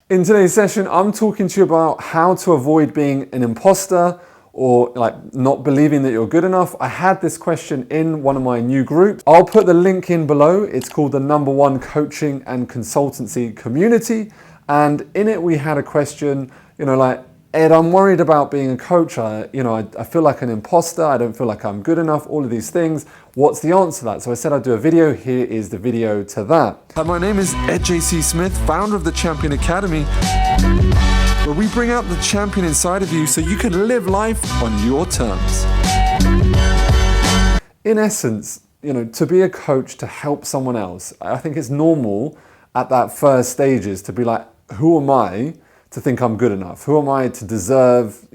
In today's session, I'm talking to you about how to avoid being an imposter or like not believing that you're good enough. I had this question in one of my new groups. I'll put the link in below. It's called the #1 Coaching and Consultancy Community. And in it, we had a question, like, Ed, I'm worried about being a coach. I feel like an imposter. I don't feel like I'm good enough, all of these things. What's the answer to that? So I said I'd do a video. Here is the video to that. Hi, my name is Ed J.C. Smith, founder of the Champion Academy, where we bring out the champion inside of you so you can live life on your terms. In essence, to be a coach, to help someone else, I think it's normal at that first stages to be like, who am I to think I'm good enough? Who am I to deserve,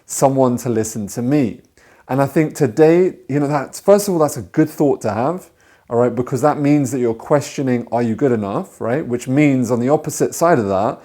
someone to listen to me? And I think today, that's, first of all, that's a good thought to have, all right, because that means that you're questioning, are you good enough, right? Which means on the opposite side of that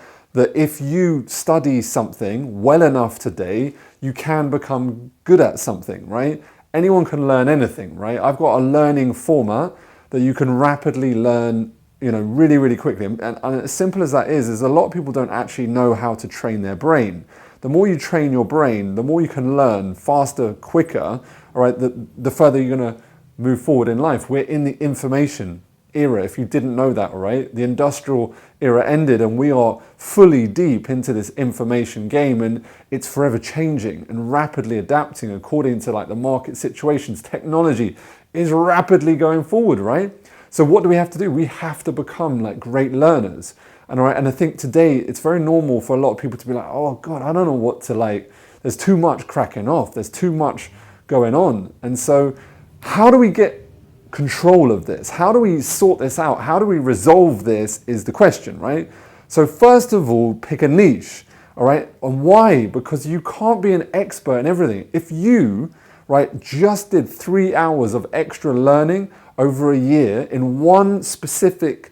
if you study something well enough today, you can become good at something, right? Anyone can learn anything, right? I've got a learning format that you can rapidly learn really, really quickly. And as simple as that is a lot of people don't actually know how to train their brain. The more you train your brain, the more you can learn faster, quicker, all right, the further you're going to move forward in life. We're in the information era, if you didn't know that, all right? The industrial era ended and we are fully deep into this information game, and it's forever changing and rapidly adapting according to like the market situations. Technology is rapidly going forward, right? So what do we have to do? We have to become like great learners. And I think today it's very normal for a lot of people to be like, oh God, I don't know what to like. There's too much cracking off. There's too much going on. And so how do we get control of this? How do we sort this out? How do we resolve this is the question, right? So first of all, pick a niche, all right? And why? Because you can't be an expert in everything. If you, right, just did 3 hours of extra learning over a year in one specific,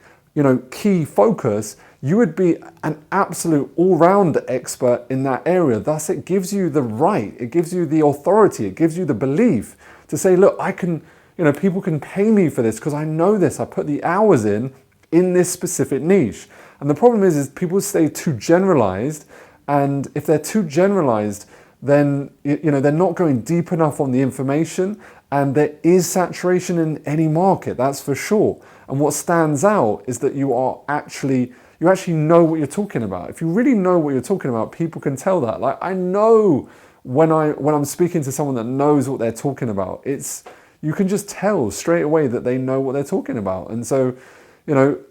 key focus, you would be an absolute all-round expert in that area. Thus, it gives you the right, it gives you the authority, it gives you the belief to say, look, I can, people can pay me for this because I know this. I put the hours in this specific niche. And the problem is people stay too generalized. And if they're too generalized, then, they're not going deep enough on the information. And there is saturation in any market, that's for sure. And what stands out is that you actually know what you're talking about. If you really know what you're talking about, people can tell that. Like, I know when I'm speaking to someone that knows what they're talking about, you can just tell straight away that they know what they're talking about. And so,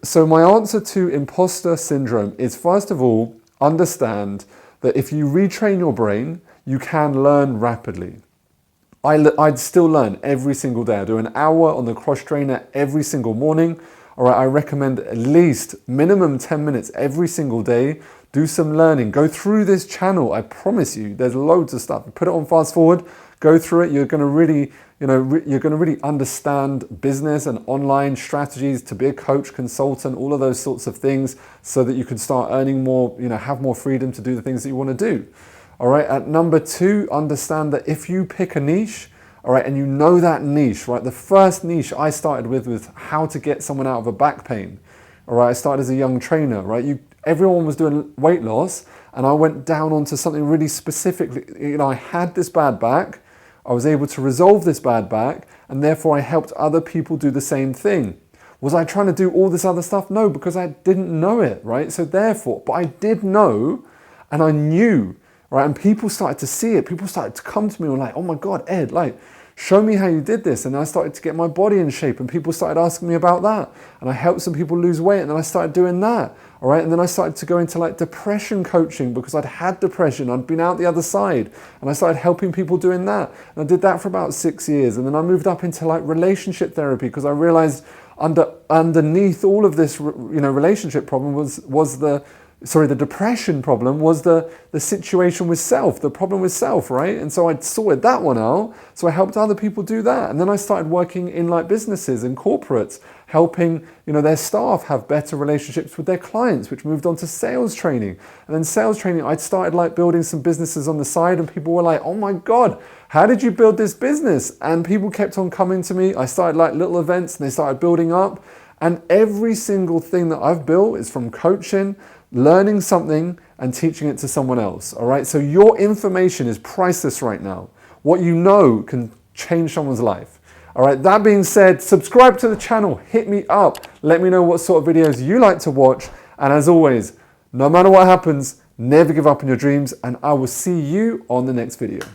so my answer to imposter syndrome is, first of all, understand that if you retrain your brain, you can learn rapidly. I'd still learn every single day. I do an hour on the cross trainer every single morning. All right, I recommend at least minimum 10 minutes every single day. Do some learning. Go through this channel. I promise you, there's loads of stuff. Put it on fast forward. Go through it. You're going to really, you're going to really understand business and online strategies to be a coach, consultant, all of those sorts of things, so that you can start earning more. Have more freedom to do the things that you want to do. All right, at number 2, understand that if you pick a niche, all right, and you know that niche, right? The first niche I started with was how to get someone out of a back pain. All right, I started as a young trainer, right? Everyone was doing weight loss, and I went down onto something really specific. I had this bad back. I was able to resolve this bad back, and therefore I helped other people do the same thing. Was I trying to do all this other stuff? No, because I didn't know it, right? So therefore, but I did know, and I knew. Right, and people started to see it. People started to come to me and were like, oh my God, Ed, like, show me how you did this. And I started to get my body in shape, and people started asking me about that. And I helped some people lose weight, and then I started doing that. All right, and then I started to go into like depression coaching because I'd had depression. I'd been out the other side, and I started helping people doing that. And I did that for about 6 years. And then I moved up into like relationship therapy because I realized underneath all of this, relationship problem was the depression problem was the situation with self, the problem with self, right? And so I sorted that one out. So I helped other people do that. And then I started working in like businesses and corporates, helping, their staff have better relationships with their clients, which moved on to sales training. And then sales training, I started like building some businesses on the side, and people were like, oh my God, how did you build this business? And people kept on coming to me. I started like little events, and they started building up. And every single thing that I've built is from coaching, learning something and teaching it to someone else. All right. So your information is priceless right now. What you know can change someone's life. All right. That being said, subscribe to the channel, hit me up. Let me know what sort of videos you like to watch. And as always, no matter what happens, never give up on your dreams. And I will see you on the next video.